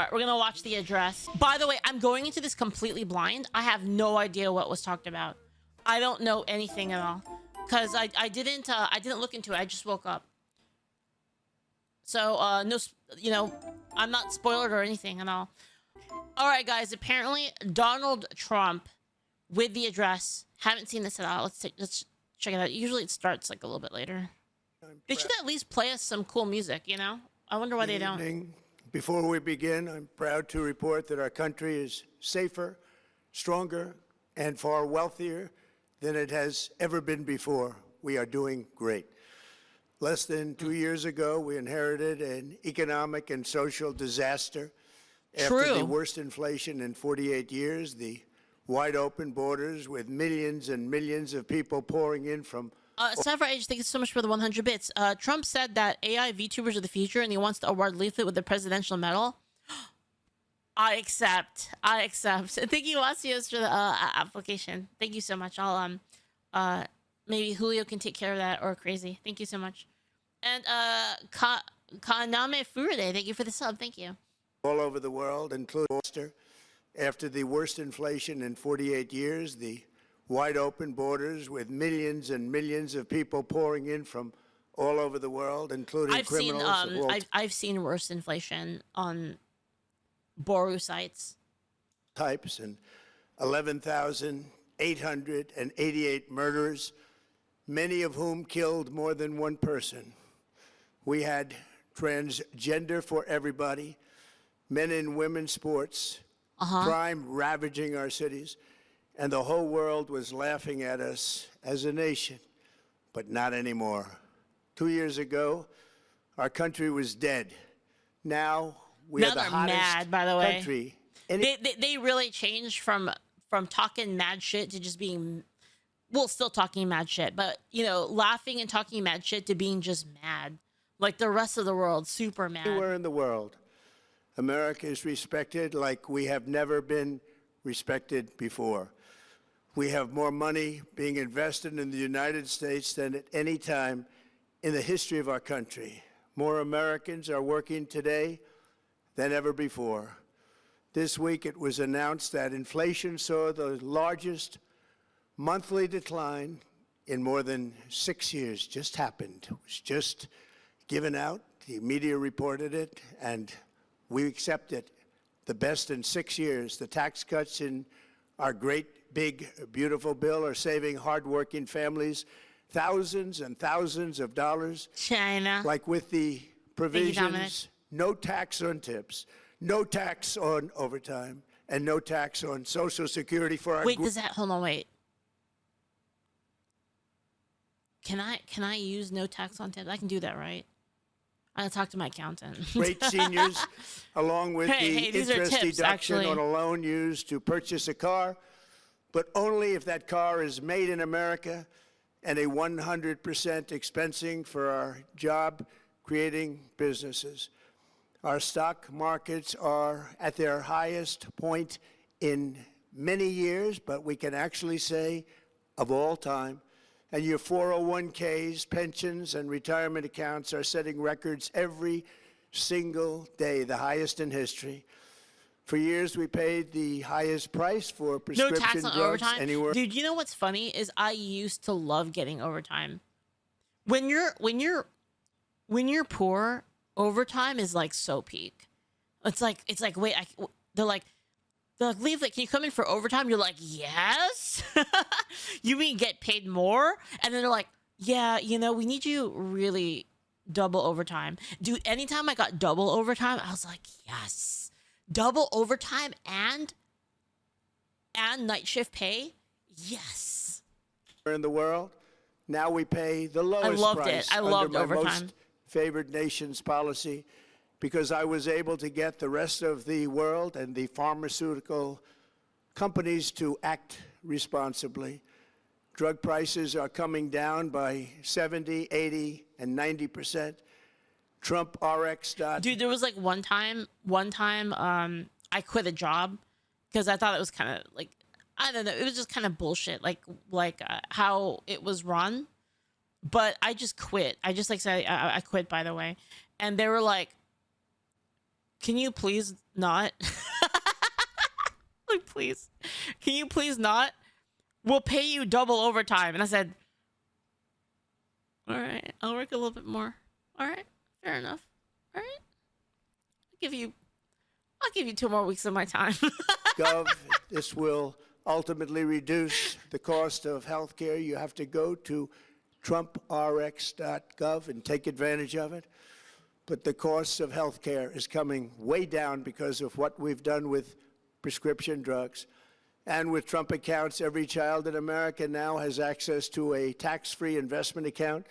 All right, we're gonna watch the address. By the way, I'm going into this completely blind. I have no idea what was talked about. I don't know anything at all because I didn't look into it. I just woke up. So no, I'm not spoiled or anything at all. All right, guys. Apparently, Donald Trump with the address. Haven't seen this at all. Let's check it out. Usually, it starts like a little bit later. They should at least play us some cool music. I wonder why they don't. Before we begin, I'm proud to report that our country is safer, stronger, and far wealthier than it has ever been before. We are doing great. Less than 2 years ago, we inherited an economic and social disaster. After the worst inflation in 48 years, the wide open borders with millions and millions of people pouring in from Savage, thank you so much for the 100 bits. Trump said that AI VTubers are the future and he wants to award Leaflit with the presidential medal. I accept. Thank you, Wasios, for the application. Thank you so much. I'll maybe Julio can take care of that, or Crazy. Thank you so much. And Kaname Furude, thank you for the sub. Thank you. All over the world, including after the worst inflation in 48 years, the wide open borders with millions and millions of people pouring in from all over the world, including criminals. I've seen worse inflation on Boru sites. Types and 11,888 murders, many of whom killed more than one person. We had transgender for everybody, men and women sports, crime ravaging our cities, and the whole world was laughing at us as a nation, but not anymore. 2 years ago, our country was dead. Now we are the hottest mad, by the way. country. They really changed from talking mad shit to just being, well, still talking mad shit, but laughing and talking mad shit to being just mad, like the rest of the world, super mad. Anywhere in the world, America is respected like we have never been respected before. We have more money being invested in the United States than at any time in the history of our country. More Americans are working today than ever before. This week it was announced that inflation saw the largest monthly decline in more than 6 years. Just happened. It was just given out. The media reported it, and we accept it. The best in 6 years. The tax cuts in our great, big, beautiful bill are saving hardworking families thousands and thousands of dollars. China. Like with the provisions, no tax on tips, no tax on overtime, and no tax on Social Security for our... Wait, hold on, wait. Can I use no tax on tips? I can do that, right? I gotta talk to my accountant. Great seniors, along with the interest tips, deduction on a loan used to purchase a car, but only if that car is made in America, and a 100% expensing for our job-creating businesses. Our stock markets are at their highest point in many years, but we can actually say of all time. And your 401ks, pensions, and retirement accounts are setting records every single day, the highest in history. For years, we paid the highest price for prescription drugs. No tax on overtime? Anywhere. Dude, you know what's funny is I used to love getting overtime. When you're poor, overtime is like so peak. It's like wait, they're like, Leaflit, can you come in for overtime? You're like, yes. You mean get paid more? And then they're like, yeah, we need you really double overtime. Dude, anytime I got double overtime, I was like, yes. Double overtime and night shift pay? Yes. In the world, now we pay the lowest price. I loved overtime. Most favored nations policy, because I was able to get the rest of the world and the pharmaceutical companies to act responsibly. Drug prices are coming down by 70, 80, and 90%. Trump RX. Dude, there was like one time I quit a job because I thought it was kind of like, I don't know, it was just kind of bullshit, like how it was run. But I just quit. I just said I quit, by the way. And they were like, can you please not? Like, please, can you please not? We'll pay you double overtime. And I said, all right, I'll work a little bit more. All right, fair enough. All right, I'll give you 2 more weeks of my time. Gov, this will ultimately reduce the cost of health care. You have to go to trumprx.gov and take advantage of it. But the cost of health care is coming way down because of what we've done with prescription drugs. And with Trump accounts, every child in America now has access to a tax-free investment account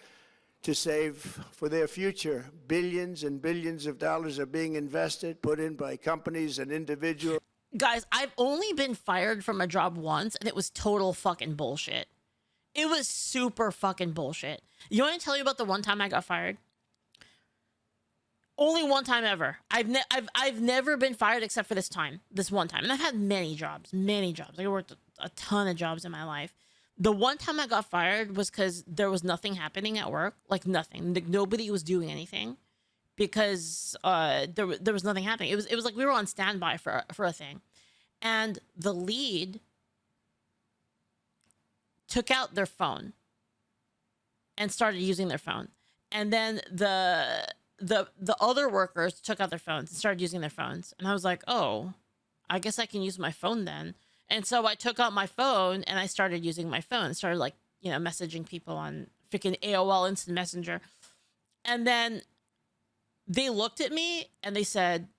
to save for their future. Billions and billions of dollars are being invested, put in by companies and individuals. Guys, I've only been fired from a job once, and it was total fucking bullshit. It was super fucking bullshit. You want to tell you about the one time I got fired? Only one time ever. I've never been fired except for this one time. And I've had many jobs. I worked a ton of jobs in my life. The one time I got fired was because there was nothing happening at work, like nothing. Nobody was doing anything because there was nothing happening. It was like we were on standby for a thing, and the lead took out their phone and started using their phone, and then the other workers took out their phones and started using their phones, and I was like, oh, I guess I can use my phone then. And so I took out my phone and I started using my phone. Started like, messaging people on freaking AOL Instant Messenger. And then they looked at me and they said,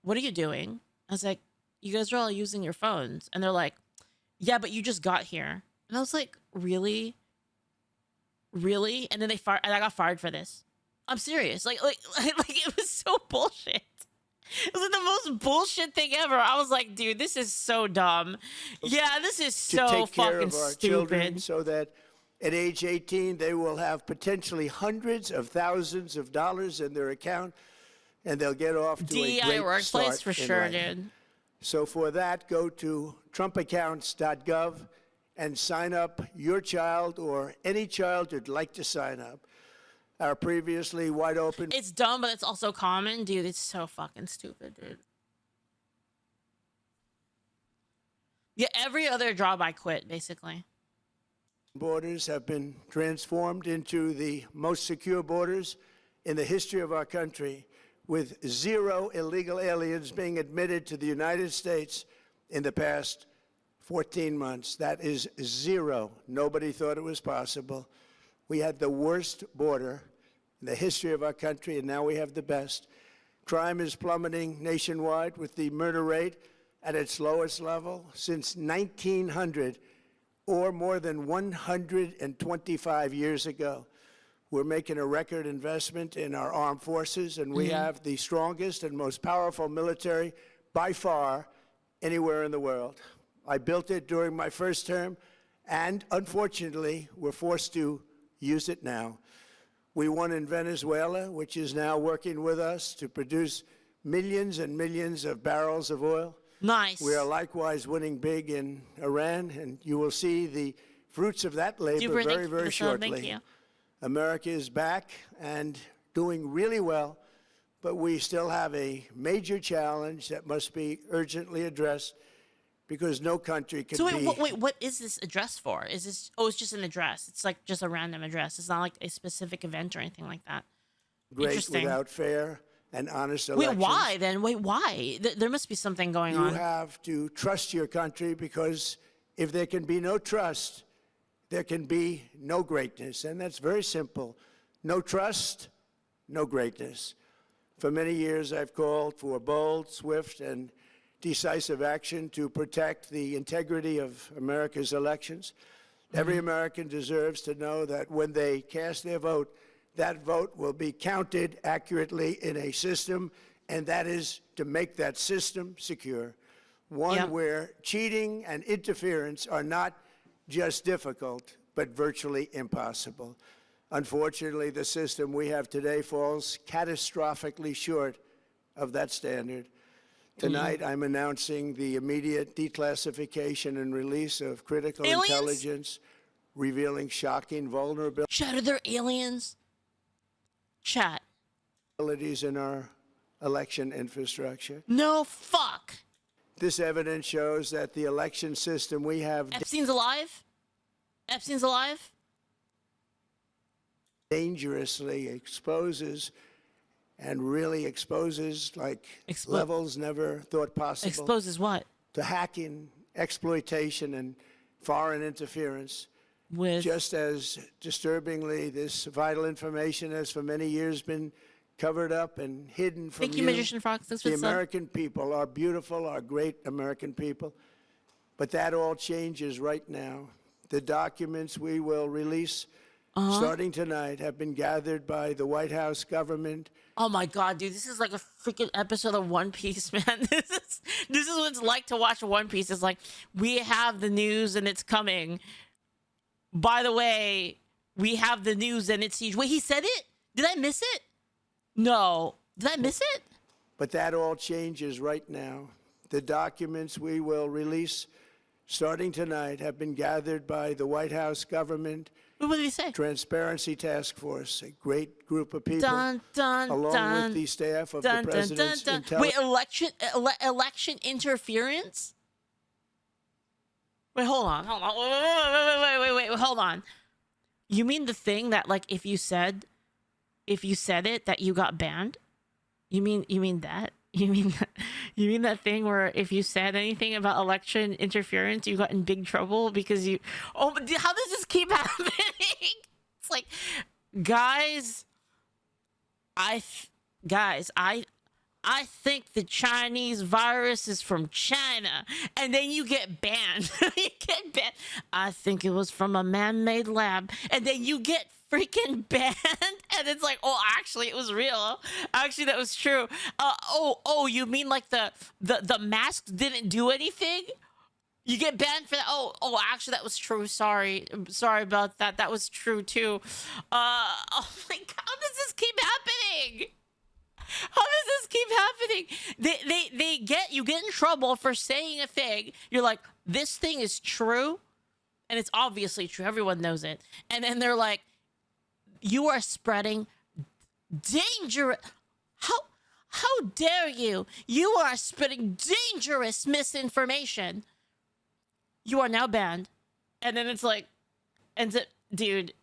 what are you doing? I was like, you guys are all using your phones. And they're like, yeah, but you just got here. And I was like, really? Really? And then and I got fired for this. I'm serious. Like it was so bullshit. It was like the most bullshit thing ever. I was like, dude, this is so dumb. Yeah, this is so to take care fucking of our stupid. children so that at age 18 they will have potentially hundreds of thousands of dollars in their account, and they'll get off to a DEI great workplace start for in sure, life. dude. So for that, go to trumpaccounts.gov and sign up your child or any child who'd like to sign up. Our previously wide open It's dumb, but it's also common, dude. It's so fucking stupid, dude. Yeah, every other job I quit, basically. borders have been transformed into the most secure borders in the history of our country, with 0 illegal aliens being admitted to the United States in the past 14 months. That is 0. Nobody thought it was possible. We had the worst border in the history of our country, and now we have the best. Crime is plummeting nationwide, with the murder rate at its lowest level since 1900, or more than 125 years ago. We're making a record investment in our armed forces, and we have the strongest and most powerful military by far anywhere in the world. I built it during my first term, and unfortunately, we're forced to use it now. We won in Venezuela, which is now working with us to produce millions and millions of barrels of oil. Nice. We are likewise winning big in Iran, and you will see the fruits of that labor very, very shortly. Thank you. America is back and doing really well, but we still have a major challenge that must be urgently addressed, because no country can be... So wait, what is this address for? Is this... Oh, it's just an address. It's like just a random address. It's not like a specific event or anything like that. great without fair and honest elections. Wait, why then? Wait, why? There must be something going on. You have to trust your country, because if there can be no trust, there can be no greatness. And that's very simple. No trust, no greatness. For many years, I've called for bold, swift, and decisive action to protect the integrity of America's elections. Every American deserves to know that when they cast their vote, that vote will be counted accurately in a system, and that is to make that system secure. One where cheating and interference are not just difficult, but virtually impossible. Unfortunately, the system we have today falls catastrophically short of that standard. Tonight, I'm announcing the immediate declassification and release of critical intelligence, revealing shocking vulnerabilities. Chat, are there aliens? Chat. In our election infrastructure. No fuck. This evidence shows that the election system we have Epstein's alive? Epstein's alive? dangerously exposes and really exposes like levels never thought possible. Exposes what? To hacking, exploitation, and foreign interference. With Just as disturbingly, this vital information has for many years been covered up and hidden from Thank you, Magician Fox. Thanks for the the sub. American people, our beautiful, our great American people. But that all changes right now. The documents we will release starting tonight have been gathered by the White House government. Oh my god, dude, this is like a freaking episode of One Piece, man. This is what it's like to watch One Piece. It's like, we have the news and it's coming. By the way, we have the news and it's siege. Wait, he said it? Did I miss it? No. Did I miss it? But that all changes right now. The documents we will release starting tonight have been gathered by the White House government. What did he say? Transparency Task Force, a great group of people, Dun, dun, along dun, with the staff of dun, the dun, president's dun, dun. intelligence. Wait, election interference? Wait, hold on. Wait, hold on. You mean the thing that, like, if you said it, that you got banned? You mean that? You mean that thing where if you said anything about election interference, you got in big trouble because you? Oh, how does this keep happening? It's like, guys, I think the Chinese virus is from China, and then you get banned. You get banned. I think it was from a man-made lab, and then you get freaking banned, and it's like, oh, actually, it was real. Actually, that was true. You mean like the masks didn't do anything? You get banned for that? Oh, actually, that was true. Sorry about that. That was true too. Oh my God, how does this keep happening? How does this keep happening? You get in trouble for saying a thing. You're like, this thing is true, and it's obviously true. Everyone knows it. And then they're like, you are spreading dangerous. How dare you? You are spreading dangerous misinformation. You are now banned. And then it's like, dude.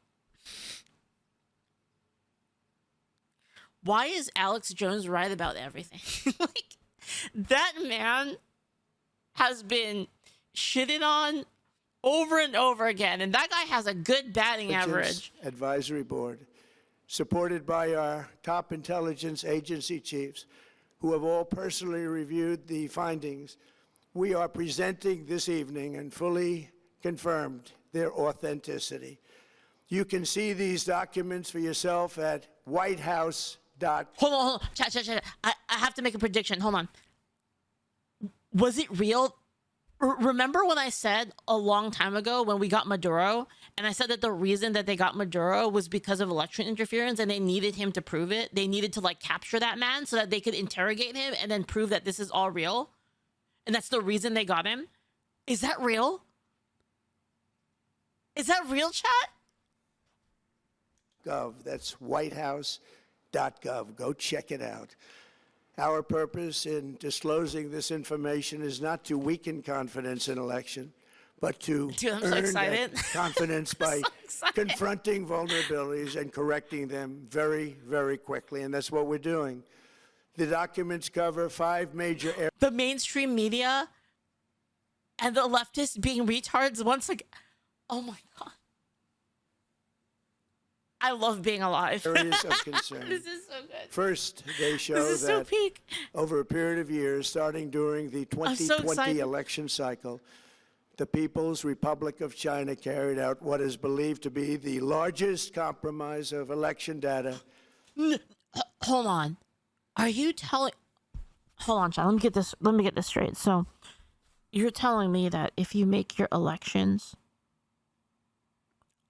Why is Alex Jones right about everything? Like, that man has been shitted on over and over again, and that guy has a good batting average. Advisory board, supported by our top intelligence agency chiefs, who have all personally reviewed the findings, we are presenting this evening and fully confirmed their authenticity. You can see these documents for yourself at whitehouse.com. Hold on. Chat. I have to make a prediction. Hold on. Was it real? Remember when I said a long time ago when we got Maduro, and I said that the reason that they got Maduro was because of election interference, and they needed him to prove it? They needed to, like, capture that man so that they could interrogate him and then prove that this is all real? And that's the reason they got him? Is that real? Is that real, chat? That's whitehouse.gov. Go check it out. Our purpose in disclosing this information is not to weaken confidence in election, but to earn that confidence by confronting vulnerabilities and correcting them very, very quickly. And that's what we're doing. The documents cover 5 major areas. The mainstream media and the leftists being retards once again. Oh my God. I love being alive. Areas of concern. This is so good. First, they show This is so that peak. over a period of years, starting during the 2020 election cycle, the People's Republic of China carried out what is believed to be the largest compromise of election data. Hold on. Are you telling... Hold on, John. Let me get this straight. So, you're telling me that if you make your elections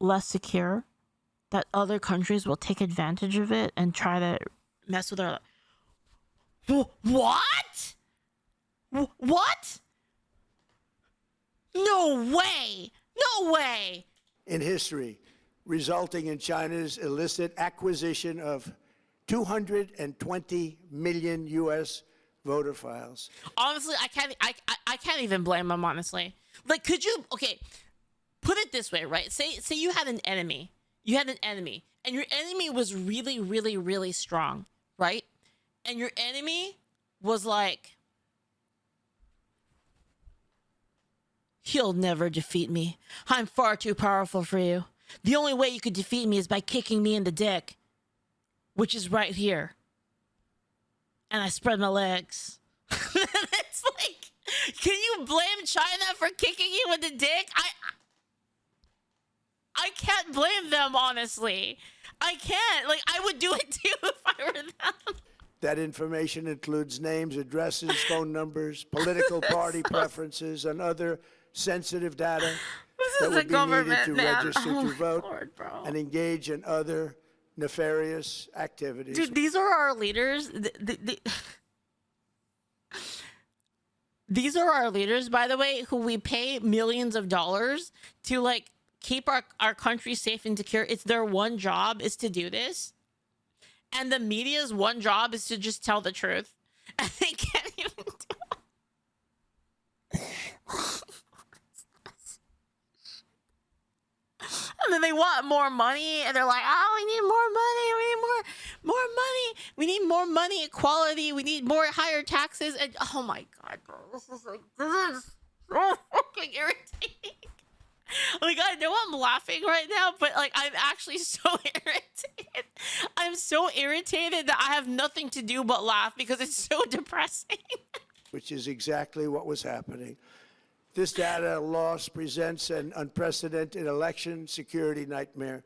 less secure, that other countries will take advantage of it and try to mess with our... What? What? No way! No way! In history, resulting in China's illicit acquisition of 220 million U.S. voter files. Honestly, I can't even blame them, honestly. Like, could you, okay, put it this way, right? Say you had an enemy. You had an enemy, and your enemy was really, really, really strong, right? And your enemy was like, "You'll never defeat me. I'm far too powerful for you. The only way you could defeat me is by kicking me in the dick, which is right here." And I spread my legs. It's like, can you blame China for kicking you in the dick? I can't blame them, honestly. I can't. Like, I would do it too if I were them. That information includes names, addresses, phone numbers, political party preferences, and other sensitive data that would be needed to register to vote and engage in other nefarious activities. Dude, these are our leaders. These are our leaders, by the way, who we pay millions of dollars to, like, keep our country safe and secure. It's their one job is to do this. And the media's one job is to just tell the truth. And they can't even do it. And then they want more money, and they're like, "Oh, we need more money. We need more money. We need more money equality. We need more higher taxes." And oh my god, bro, this is so fucking irritating. Like, I know I'm laughing right now, but like, I'm actually so irritated. I'm so irritated that I have nothing to do but laugh because it's so depressing. Which is exactly what was happening. This data loss presents an unprecedented election security nightmare.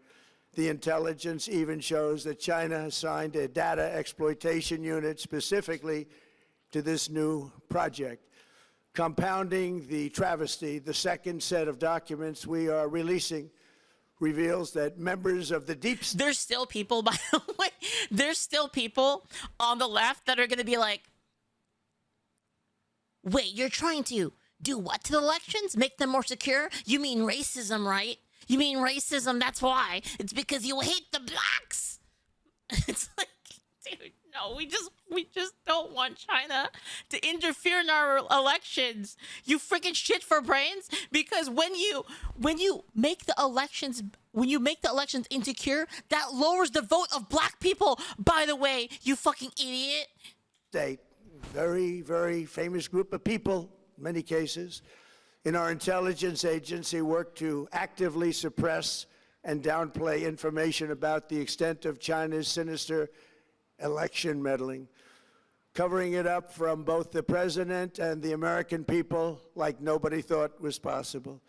The intelligence even shows that China assigned a data exploitation unit specifically to this new project. Compounding the travesty, the second set of documents we are releasing reveals that members of the deep state... There's still people, by the way, there's still people on the left that are going to be like, "Wait, you're trying to do what to the elections? Make them more secure? You mean racism, right? You mean racism, that's why. It's because you hate the blacks." It's like, dude, no, we just don't want China to interfere in our elections. You freaking shit for brains, because when you make the elections insecure, that lowers the vote of black people, by the way, you fucking idiot. State, very, very famous group of people, in many cases, in our intelligence agency work to actively suppress and downplay information about the extent of China's sinister election meddling, covering it up from both the president and the American people like nobody thought was possible.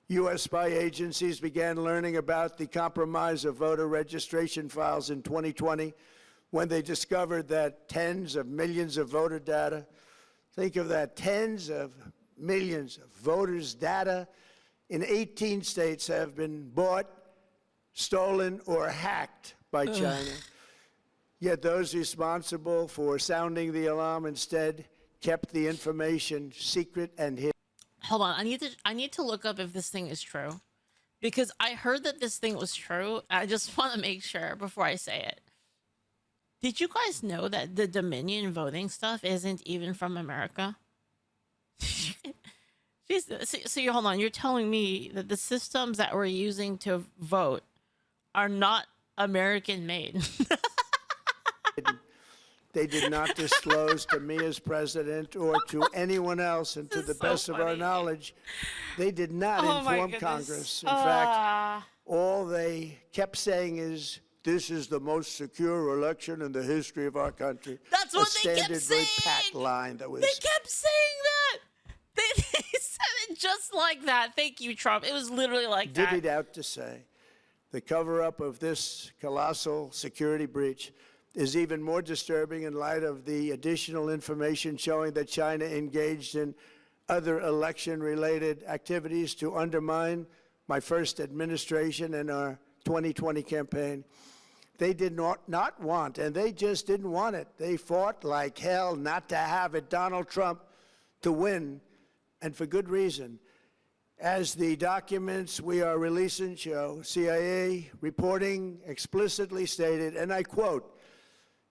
U.S. spy agencies began learning about the compromise of voter registration files in 2020 when they discovered that tens of millions of voter data, think of that, tens of millions of voters' data in 18 states have been bought, stolen, or hacked by China. Yet those responsible for sounding the alarm instead kept the information secret and hidden. Hold on, I need to look up if this thing is true, because I heard that this thing was true. I just want to make sure before I say it. Did you guys know that the Dominion voting stuff isn't even from America? So hold on, you're telling me that the systems that we're using to vote are not American made? They did not disclose to me as president or to anyone else, and to the best of our knowledge, they did not inform Congress. In fact, all they kept saying is, "This is the most secure election in the history of our country." That's what they kept saying. A standard, very pat line that was... They kept saying that. They said it just like that. Thank you, Trump. It was literally like that. Divvied out to say, the cover-up of this colossal security breach is even more disturbing in light of the additional information showing that China engaged in other election-related activities to undermine my first administration and our 2020 campaign. They did not want, and they just didn't want it. They fought like hell not to have it Donald Trump to win, and for good reason. As the documents we are releasing show, CIA reporting explicitly stated, and I quote,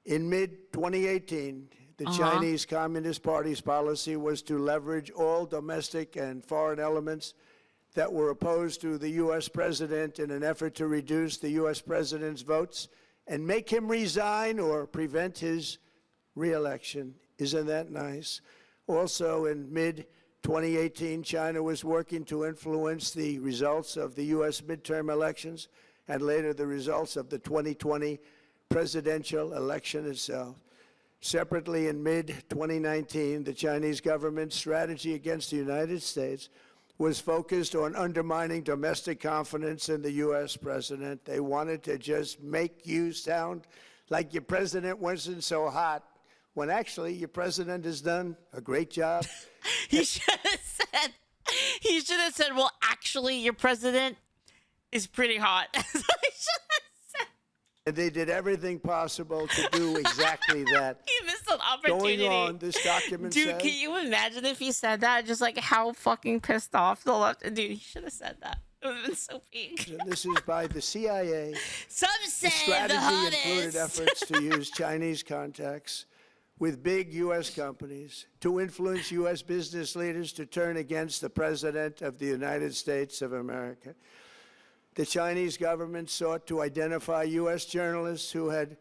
In mid-2018, the Chinese Communist Party's policy was to leverage all domestic and foreign elements that were opposed to the U.S. president in an effort to reduce the U.S. president's votes and make him resign or prevent his re-election. Isn't that nice? Also, in mid-2018, China was working to influence the results of the U.S. midterm elections and later the results of the 2020 presidential election itself. Separately, in mid-2019, the Chinese government's strategy against the United States was focused on undermining domestic confidence in the U.S. president. They wanted to just make you sound like your president wasn't so hot, when actually your president has done a great job. He should have said, well, actually, your president is pretty hot. That's what he should have said. And they did everything possible to do exactly that. He missed an opportunity. Going on, this document Dude, says, can you imagine if he said that? Just like how fucking pissed off the left. Dude, he should have said that. It would have been so peak. and this is by the CIA. Some The say the strategy included hottest. efforts to use Chinese contacts with big U.S. companies to influence U.S. business leaders to turn against the President of the United States of America. The Chinese government sought to identify U.S. journalists who had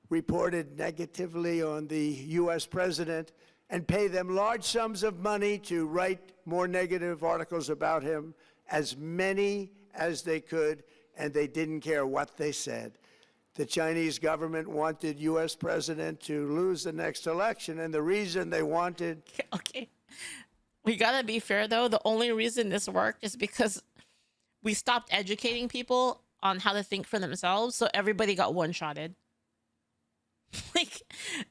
reported negatively on the U.S. president and pay them large sums of money to write more negative articles about him, as many as they could, and they didn't care what they said. The Chinese government wanted U.S. president to lose the next election, and the reason they wanted... Okay. We gotta be fair, though. The only reason this worked is because we stopped educating people on how to think for themselves, so everybody got one-shotted. Like,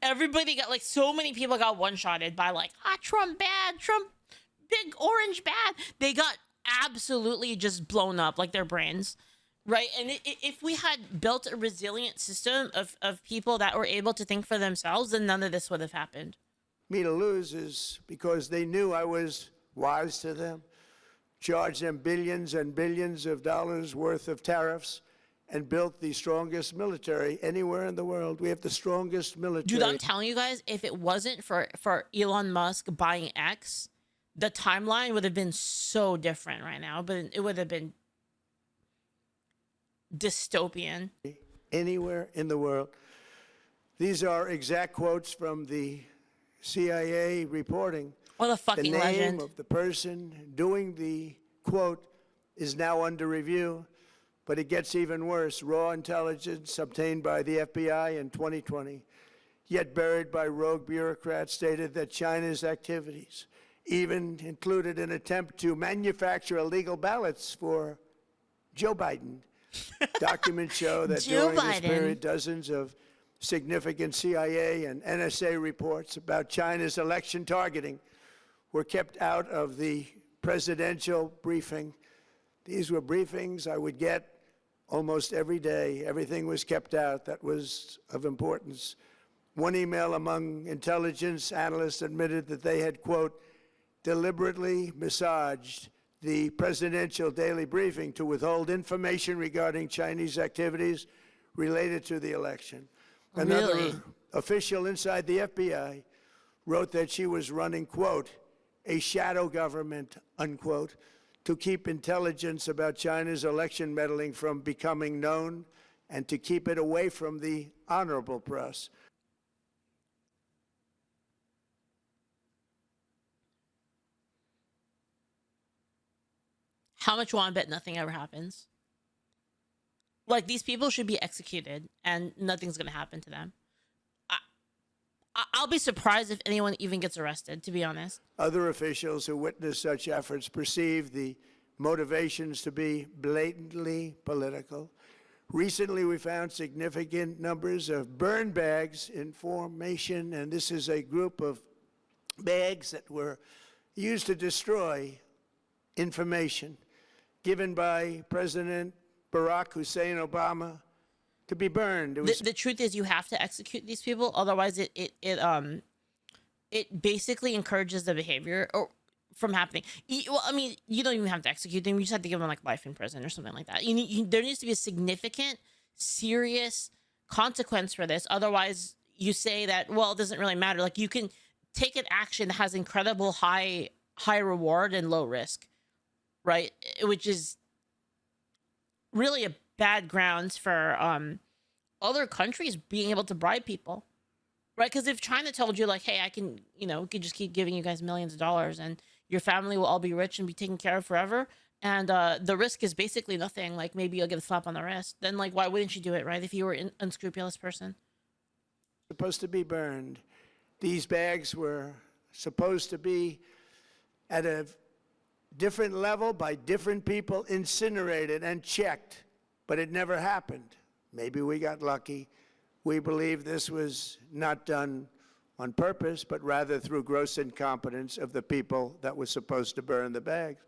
everybody got, like, so many people got one-shotted by, like, Trump bad, Trump big orange bad. They got absolutely just blown up, like, their brains. Right, and if we had built a resilient system of people that were able to think for themselves, then none of this would have happened. Me to lose is because they knew I was wise to them, charged them billions and billions of dollars worth of tariffs, and built the strongest military anywhere in the world. We have the strongest military. Dude, I'm telling you guys, if it wasn't for Elon Musk buying X, the timeline would have been so different right now, but it would have been dystopian. Anywhere in the world. These are exact quotes from the CIA reporting. What a The fucking name legend. of the person doing the quote is now under review, but it gets even worse. Raw intelligence obtained by the FBI in 2020, yet buried by rogue bureaucrats, stated that China's activities even included an attempt to manufacture illegal ballots for Joe Biden. Documents show that Joe during this Biden. period, dozens of significant CIA and NSA reports about China's election targeting were kept out of the presidential briefing. These were briefings I would get almost every day. Everything was kept out that was of importance. One email among intelligence analysts admitted that they had, quote, deliberately massaged the presidential daily briefing to withhold information regarding Chinese activities related to the election. Another Really? official inside the FBI wrote that she was running, quote, a shadow government, unquote, to keep intelligence about China's election meddling from becoming known and to keep it away from the honorable press. How much you want to bet nothing ever happens? Like, these people should be executed and nothing's going to happen to them. I'll be surprised if anyone even gets arrested, to be honest. Other officials who witnessed such efforts perceived the motivations to be blatantly political. Recently, we found significant numbers of burn bags in formation, and this is a group of bags that were used to destroy information given by President Barack Hussein Obama to be burned. It was The truth is, you have to execute these people, otherwise it basically encourages the behavior or from happening. Well, I mean, you don't even have to execute them; you just have to give them like life in prison or something like that. There needs to be a significant, serious consequence for this. Otherwise, you say that, well, it doesn't really matter. Like, you can take an action that has incredible high reward and low risk, right? Which is really a bad grounds for other countries being able to bribe people, right? Because if China told you, like, hey, I can, we could just keep giving you guys millions of dollars and your family will all be rich and be taken care of forever, and the risk is basically nothing, like maybe you'll get a slap on the wrist, then like why wouldn't you do it, right? If you were an unscrupulous person. Supposed to be burned. These bags were supposed to be at a different level by different people, incinerated and checked, but it never happened. Maybe we got lucky. We believe this was not done on purpose, but rather through gross incompetence of the people that were supposed to burn the bags.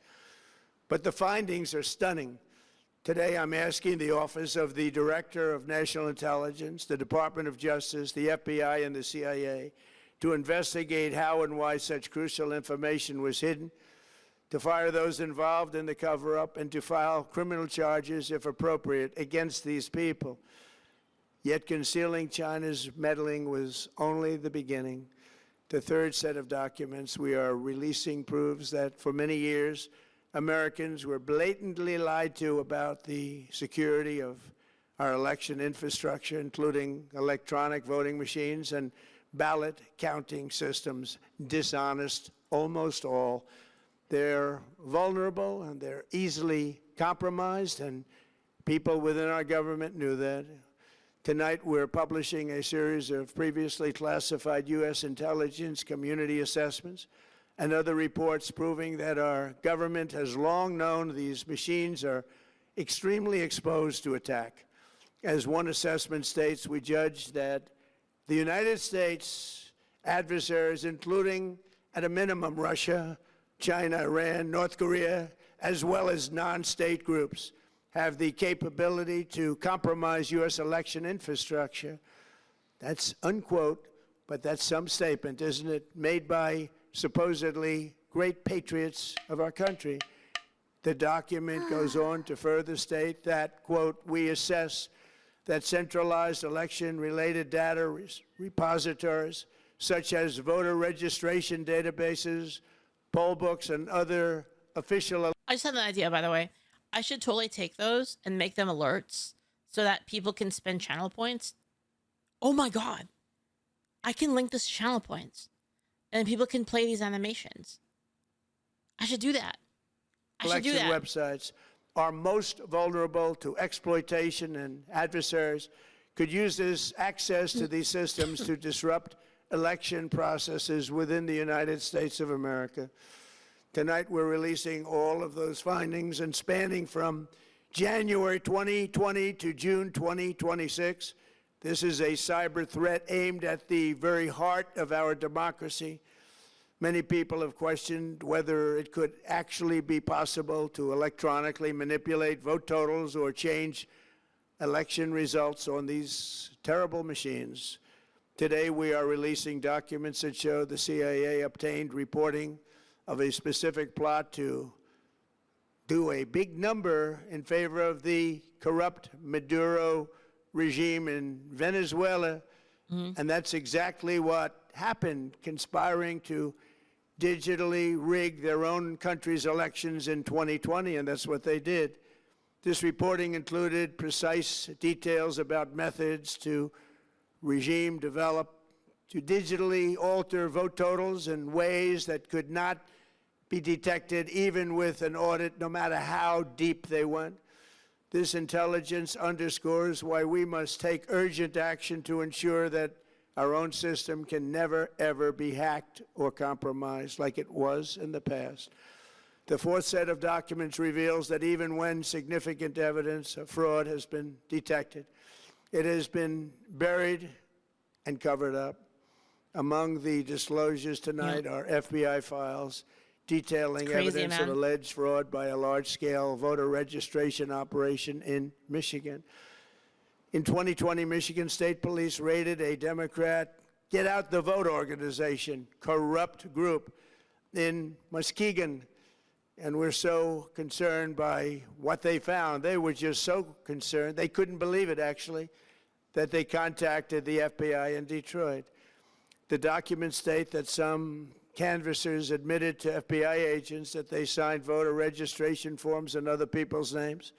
But the findings are stunning. Today, I'm asking the Office of the Director of National Intelligence, the Department of Justice, the FBI, and the CIA to investigate how and why such crucial information was hidden, to fire those involved in the cover-up, and to file criminal charges, if appropriate, against these people. Yet concealing China's meddling was only the beginning. The third set of documents we are releasing proves that for many years, Americans were blatantly lied to about the security of our election infrastructure, including electronic voting machines and ballot counting systems. Dishonest, almost all. They're vulnerable and they're easily compromised, and people within our government knew that. Tonight, we're publishing a series of previously classified U.S. intelligence community assessments and other reports proving that our government has long known these machines are extremely exposed to attack. As one assessment states, we judge that the United States adversaries, including at a minimum Russia, China, Iran, North Korea, as well as non-state groups, have the capability to compromise U.S. election infrastructure. That's unquote, but that's some statement, isn't it? Made by supposedly great patriots of our country. The document goes on to further state that, quote, we assess that centralized election-related data repositories, such as voter registration databases, poll books, and other official... I just had an idea, by the way. I should totally take those and make them alerts so that people can spend channel points. Oh my God. I can link this to channel points and people can play these animations. I should do that. Election websites are most vulnerable to exploitation, and adversaries could use this access to these systems to disrupt election processes within the United States of America. Tonight, we're releasing all of those findings, and spanning from January 2020 to June 2026, this is a cyber threat aimed at the very heart of our democracy. Many people have questioned whether it could actually be possible to electronically manipulate vote totals or change election results on these terrible machines. Today, we are releasing documents that show the CIA obtained reporting of a specific plot to do a big number in favor of the corrupt Maduro regime in Venezuela. And that's exactly what happened, conspiring to digitally rig their own country's elections in 2020, and that's what they did. This reporting included precise details about methods to regime develop to digitally alter vote totals in ways that could not be detected even with an audit, no matter how deep they went. This intelligence underscores why we must take urgent action to ensure that our own system can never, ever be hacked or compromised like it was in the past. The fourth set of documents reveals that even when significant evidence of fraud has been detected, it has been buried and covered up. Among the disclosures tonight are FBI files detailing evidence of alleged fraud by a large-scale voter registration operation in Michigan. In 2020, Michigan State Police raided a Democrat Get Out the Vote organization, corrupt group in Muskegon. And we're so concerned by what they found. They were just so concerned. They couldn't believe it, actually. that they contacted the FBI in Detroit. The documents state that some canvassers admitted to FBI agents that they signed voter registration forms in other people's names,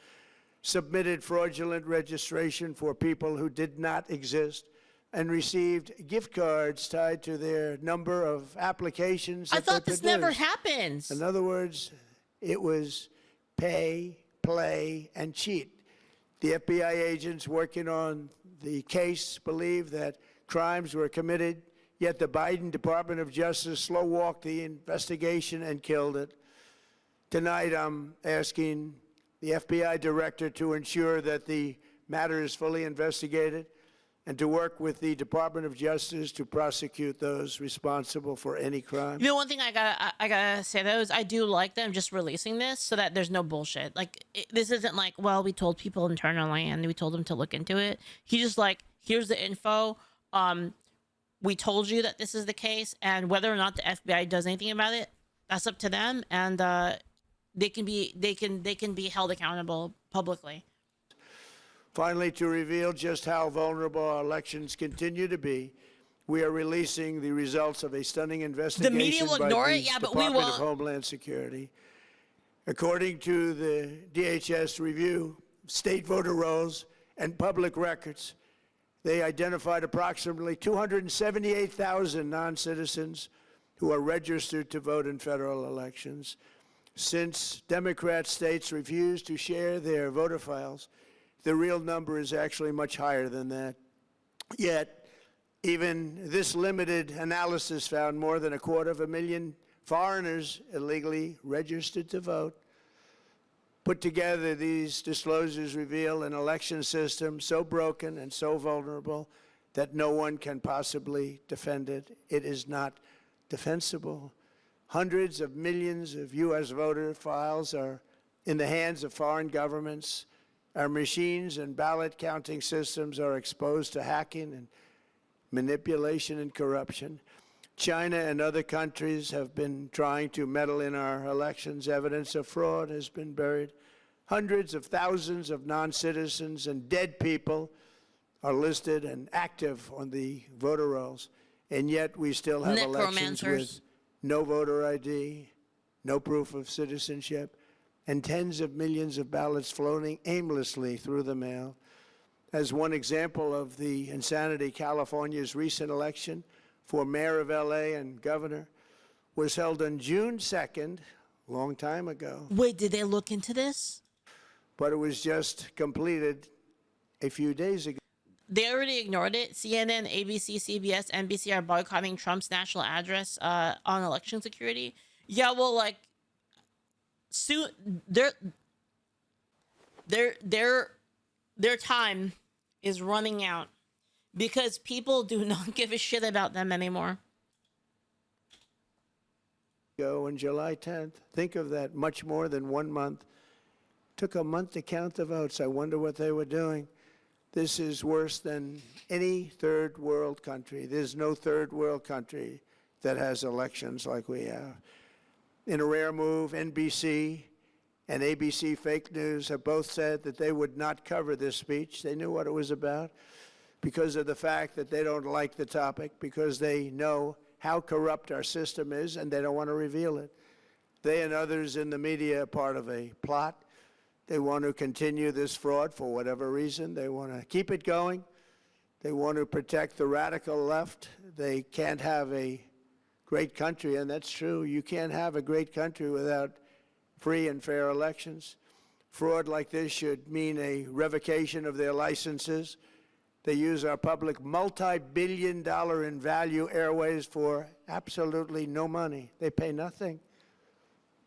submitted fraudulent registration for people who did not exist, and received gift cards tied to their number of applications that I thought they this never produced. happens. In other words, it was pay, play, and cheat. The FBI agents working on the case believe that crimes were committed, yet the Biden Department of Justice slow-walked the investigation and killed it. Tonight, I'm asking the FBI director to ensure that the matter is fully investigated and to work with the Department of Justice to prosecute those responsible for any crime. You know, one thing I gotta say though is I do like them just releasing this so that there's no bullshit. Like this isn't like, well, we told people internally and we told them to look into it. He just like, here's the info. We told you that this is the case, and whether or not the FBI does anything about it, that's up to them, and they can be held accountable publicly. Finally, to reveal just how vulnerable our elections continue to be, we are releasing the results of a stunning investigation The media will by ignore the it, yeah, but we Department will. of Homeland Security. According to the DHS review, state voter rolls and public records, they identified approximately 278,000 non-citizens who are registered to vote in federal elections. Since Democrat states refuse to share their voter files, the real number is actually much higher than that. Yet, even this limited analysis found more than 250,000 foreigners illegally registered to vote. Put together, these disclosures reveal an election system so broken and so vulnerable that no one can possibly defend it. It is not defensible. Hundreds of millions of U.S. voter files are in the hands of foreign governments. Our machines and ballot counting systems are exposed to hacking and manipulation and corruption. China and other countries have been trying to meddle in our elections. Evidence of fraud has been buried. Hundreds of thousands of non-citizens and dead people are listed and active on the voter rolls. And yet we still have elections with no voter ID, no proof of citizenship, and tens of millions of ballots floating aimlessly through the mail. As one example of the insanity, California's recent election for mayor of LA and governor was held on June 2nd, a long time ago. Wait, did they look into this? But it was just completed a few days ago. They already ignored it. CNN, ABC, CBS, NBC are boycotting Trump's national address on election security. Yeah, well, like, soon their time is running out because people do not give a shit about them anymore. On July 10th, think of that, much more than 1 month. Took a month to count the votes. I wonder what they were doing. This is worse than any third world country. There's no third world country that has elections like we have. In a rare move, NBC and ABC Fake News have both said that they would not cover this speech. They knew what it was about because of the fact that they don't like the topic, because they know how corrupt our system is and they don't want to reveal it. They and others in the media are part of a plot. They want to continue this fraud for whatever reason. They want to keep it going. They want to protect the radical left. They can't have a great country, and that's true. You can't have a great country without free and fair elections. Fraud like this should mean a revocation of their licenses. They use our public multi-billion-dollar in value airways for absolutely no money. They pay nothing.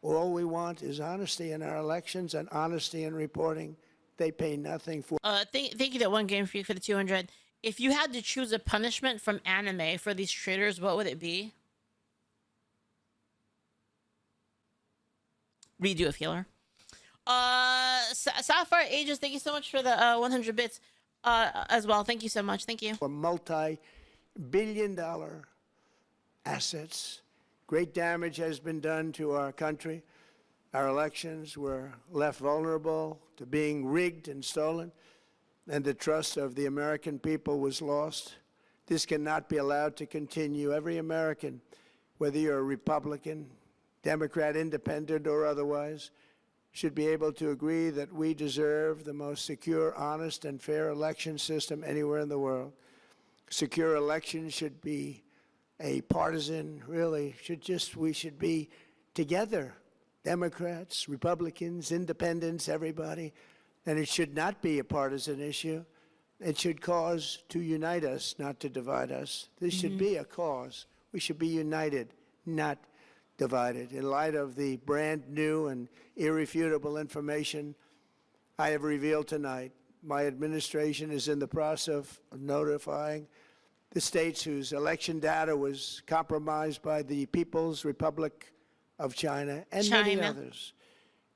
All we want is honesty in our elections and honesty in reporting. They pay nothing for. Thank you, that one game freak, for the 200. If you had to choose a punishment from anime for these traitors, what would it be? Redo a healer. Sapphire Ages, thank you so much for the 100 bits as well. Thank you so much. Thank you. For multi-billion-dollar assets. Great damage has been done to our country. Our elections were left vulnerable to being rigged and stolen. and the trust of the American people was lost. This cannot be allowed to continue. Every American, whether you're a Republican, Democrat, Independent, or otherwise, should be able to agree that we deserve the most secure, honest, and fair election system anywhere in the world. Secure elections should be a partisan, really, we should be together, Democrats, Republicans, Independents, everybody, and it should not be a partisan issue. It should cause to unite us, not to divide us. This should be a cause. We should be united, not divided. In light of the brand new and irrefutable information I have revealed tonight, my administration is in the process of notifying the states whose election data was compromised by the People's Republic of China and many others.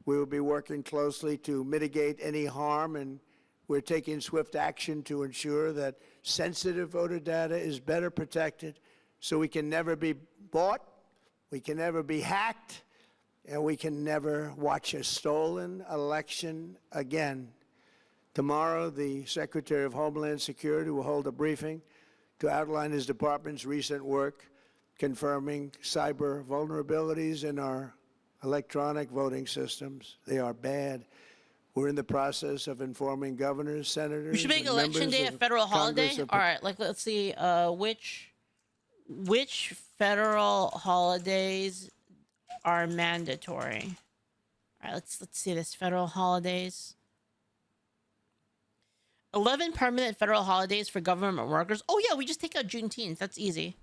We will be working closely to mitigate any harm, and we're taking swift action to ensure that sensitive voter data is better protected so we can never be bought, we can never be hacked, and we can never watch a stolen election again. Tomorrow, the Secretary of Homeland Security will hold a briefing to outline his department's recent work confirming cyber vulnerabilities in our electronic voting systems. They are bad. We're in the process of informing governors, senators. We should make Election Day a federal holiday. All right, let's see, which federal holidays are mandatory. All right, let's see this federal holidays. 11 permanent federal holidays for government workers. Oh yeah, we just take out Juneteenth. That's easy.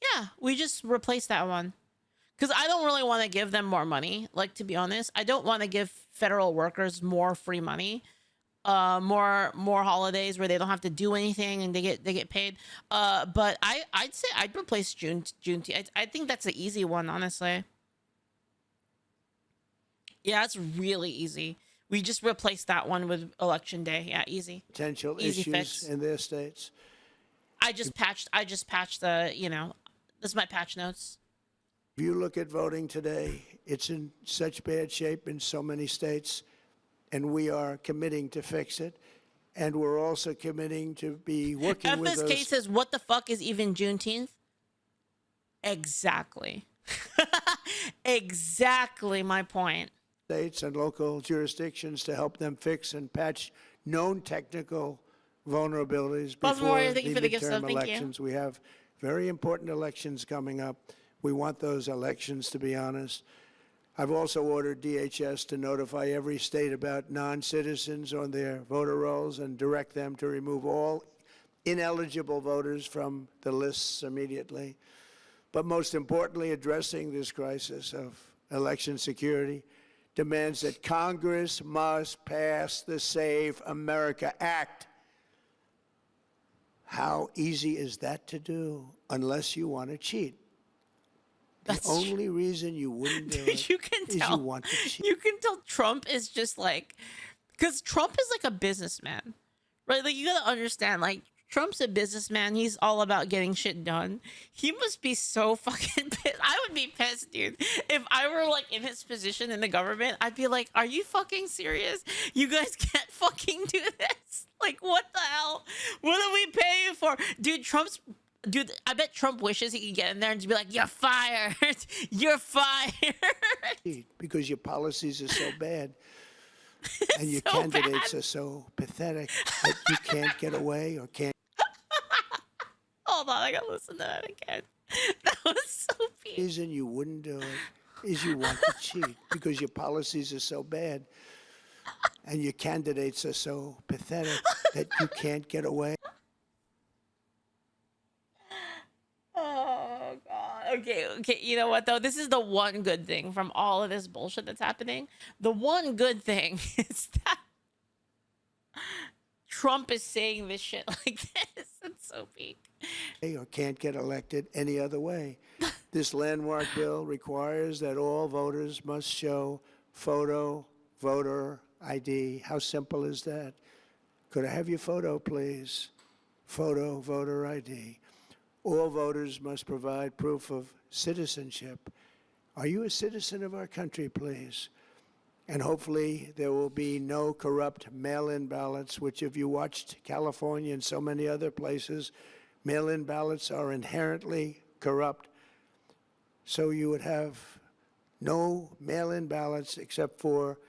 Yeah, we just replace that one. Because I don't really want to give them more money. Like, to be honest, I don't want to give federal workers more free money, more holidays where they don't have to do anything and they get paid. But I'd say I'd replace Juneteenth. I think that's an easy one, honestly. Yeah, it's really easy. We just replace that one with Election Day. Yeah, easy. Potential easy issues fix. In their states. I just patched the, this is my patch notes. If you look at voting today, it's in such bad shape in so many states, and we are committing to fix it. And we're also committing to be working with those. FSK says, what the fuck is even Juneteenth? Exactly. Exactly my point. States and local jurisdictions to help them fix and patch known technical vulnerabilities before the midterm elections. We have very important elections coming up. We want those elections, to be honest. I've also ordered DHS to notify every state about non-citizens on their voter rolls and direct them to remove all ineligible voters from the lists immediately. But most importantly, addressing this crisis of election security demands that Congress must pass the Save America Act. How easy is that to do unless you want to cheat? The only reason you wouldn't do it is you want to cheat. You can tell Trump is just like, because Trump is like a businessman, right? Like, you gotta understand, like, Trump's a businessman. He's all about getting shit done. He must be so fucking pissed. I would be pissed, dude. If I were like in his position in the government, I'd be like, are you fucking serious? You guys can't fucking do this. Like, what the hell? What are we paying for? Dude, I bet Trump wishes he could get in there and just be like, you're fired. You're fired. Because your policies are so bad. And your candidates are so pathetic that you can't get away or can't. Hold on, I gotta listen to that again. That was so bad. The reason you wouldn't do it is you want to cheat because your policies are so bad and your candidates are so pathetic that you can't get away. Oh, God. Okay. You know what, though? This is the one good thing from all of this bullshit that's happening. The one good thing is that Trump is saying this shit like this. It's so peak. Or can't get elected any other way. This landmark bill requires that all voters must show photo voter ID. How simple is that? Could I have your photo, please? Photo voter ID. All voters must provide proof of citizenship. Are you a citizen of our country, please? And hopefully there will be no corrupt mail-in ballots, which if you watched California and so many other places, mail-in ballots are inherently corrupt. So you would have no mail-in ballots except for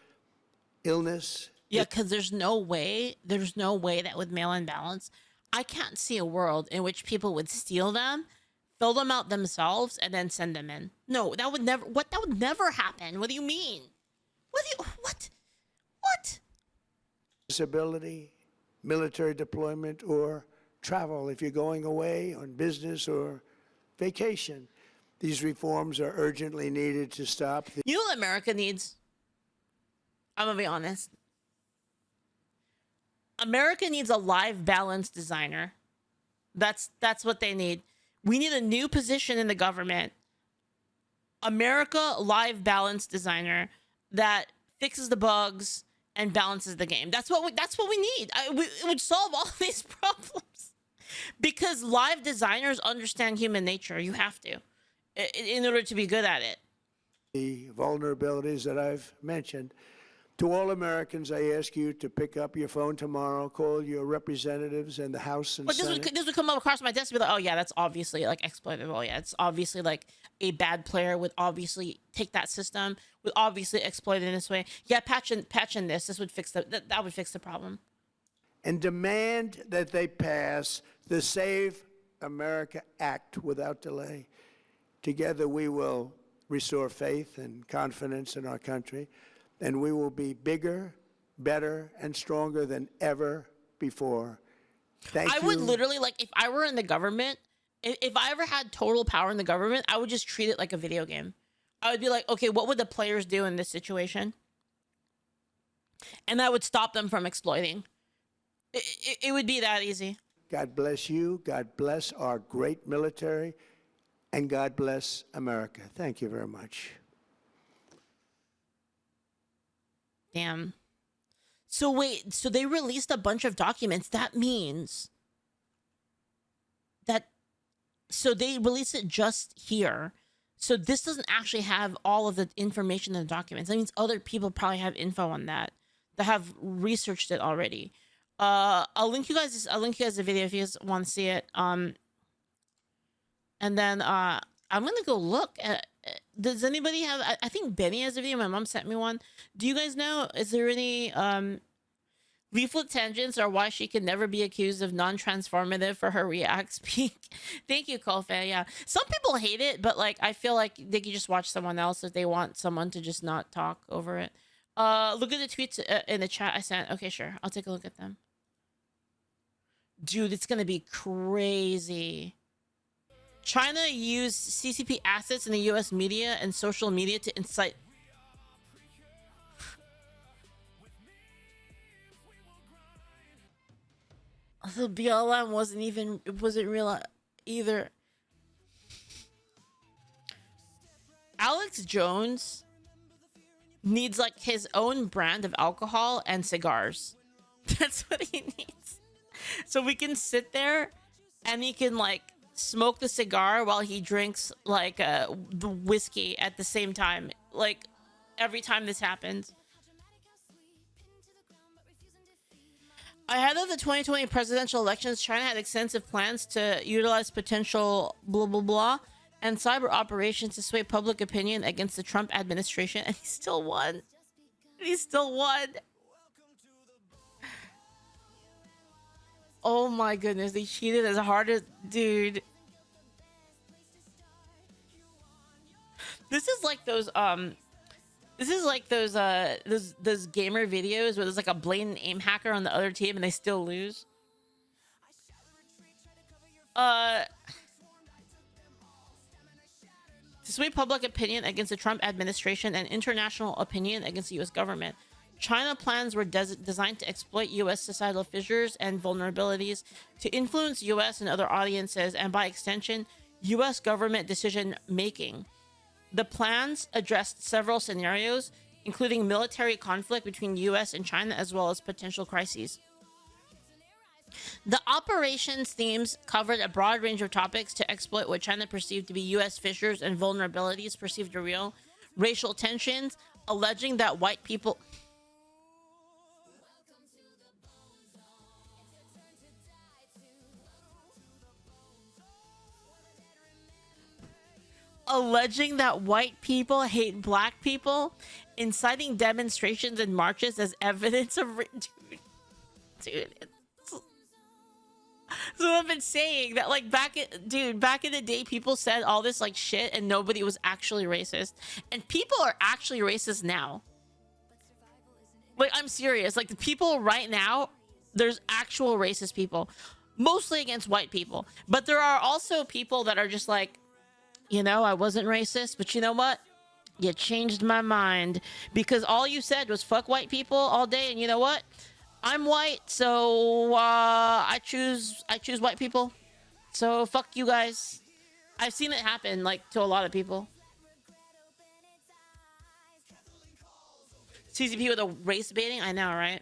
illness. Yeah, because there's no way that with mail-in ballots, I can't see a world in which people would steal them, fill them out themselves, and then send them in. No, that would never. That would never happen. What do you mean? What? Disability, military deployment, or travel if you're going away on business or vacation. These reforms are urgently needed to stop the You know what America needs? I'm gonna be honest. America needs a live balance designer. That's what they need. We need a new position in the government. America live balance designer that fixes the bugs and balances the game. That's what we need. It would solve all these problems because live designers understand human nature. You have to, in order to be good at it. The vulnerabilities that I've mentioned. To all Americans, I ask you to pick up your phone tomorrow, call your representatives in the House and But Senate. this would come up across my desk and be like, oh yeah, that's obviously like exploitable. Yeah, it's obviously like a bad player would obviously take that system, would obviously exploit it in this way. Yeah, patch in this. This would fix that would fix the problem. And demand that they pass the Save America Act without delay. Together we will restore faith and confidence in our country, and we will be bigger, better, and stronger than ever before. Thank you. I would literally, like, if I were in the government, if I ever had total power in the government, I would just treat it like a video game. I would be like, okay, what would the players do in this situation? And that would stop them from exploiting. It would be that easy. God bless you. God bless our great military. And God bless America. Thank you very much. Damn. So wait, so they released a bunch of documents. That means that, so they released it just here. So this doesn't actually have all of the information in the documents. That means other people probably have info on that have researched it already. I'll link you guys the video if you guys want to see it. And then I'm gonna go look at. Does anybody have? I think Benny has a video. My mom sent me one. Do you guys know? Is there any Leaflit tangents or why she can never be accused of non-transformative for her React speak? Thank you, Kolfe. Yeah, some people hate it, but like I feel like they could just watch someone else if they want someone to just not talk over it. Look at the tweets in the chat I sent. Okay, sure. I'll take a look at them. Dude, it's gonna be crazy. China used CCP assets in the US media and social media to incite. The BLM wasn't real either. Alex Jones needs like his own brand of alcohol and cigars. That's what he needs. So we can sit there and he can like smoke the cigar while he drinks like the whiskey at the same time, like every time this happens. Ahead of the 2020 presidential elections, China had extensive plans to utilize potential blah blah blah and cyber operations to sway public opinion against the Trump administration, and he still won. Oh my goodness, they cheated as hard as, dude. This is like those those gamer videos where there's like a blatant aim hacker on the other team and they still lose. To sway public opinion against the Trump administration and international opinion against the US government, China plans were designed to exploit U.S. societal fissures and vulnerabilities to influence U.S. and other audiences, and by extension, U.S. government decision making. The plans addressed several scenarios, including military conflict between U.S. and China, as well as potential crises. The operations themes covered a broad range of topics to exploit what China perceived to be U.S. fissures and vulnerabilities perceived to real racial tensions, alleging that white people hate black people, inciting demonstrations and marches as evidence of dude, so I've been saying that, like, back in the day, people said all this like shit and nobody was actually racist, and people are actually racist now. Like, I'm serious. Like, the people right now, there's actual racist people, mostly against white people, but there are also people that are just like, you know, I wasn't racist, but you know what? You changed my mind because all you said was fuck white people all day, and you know what? I'm white, so I choose white people. So fuck you guys. I've seen it happen, like, to a lot of people. CCP with a race baiting, I know, right?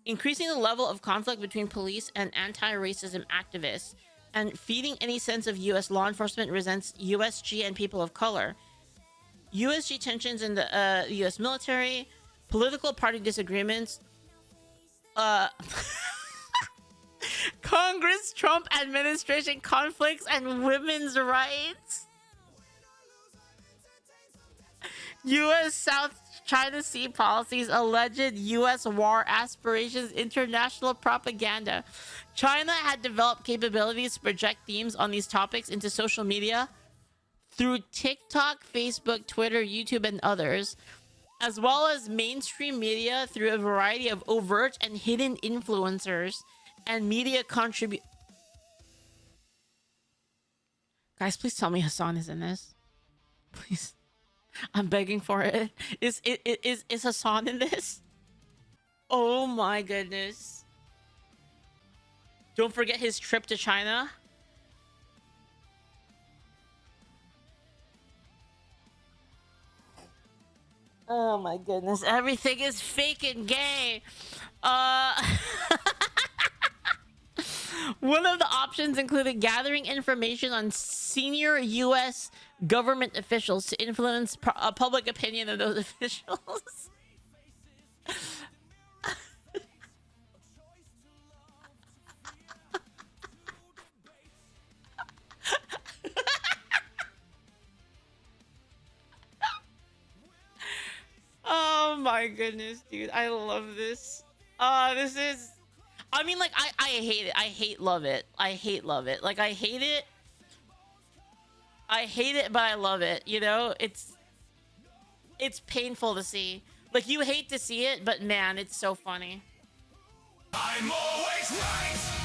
Increasing the level of conflict between police and anti-racism activists, and feeding any sense of U.S. law enforcement resents USG and people of color. USG tensions in the U.S. military, political party disagreements, Congress, Trump administration conflicts, and women's rights. U.S. South China Sea policies, alleged U.S. war aspirations, international propaganda. China had developed capabilities to project themes on these topics into social media through TikTok, Facebook, Twitter, YouTube, and others, as well as mainstream media through a variety of overt and hidden influencers and media contribute. Guys, please tell me Hassan is in this. Please. I'm begging for it. Is Hassan in this? Oh my goodness. Don't forget his trip to China. Oh my goodness. Everything is fake and gay. One of the options included gathering information on senior U.S. government officials to influence public opinion of those officials. Oh my goodness, dude. I love this. This is... I mean, like, I hate it. I hate love it. I hate love it. Like, I hate it. I hate it, but I love it. You know? It's painful to see. Like, you hate to see it, but man, it's so funny. I'm always right.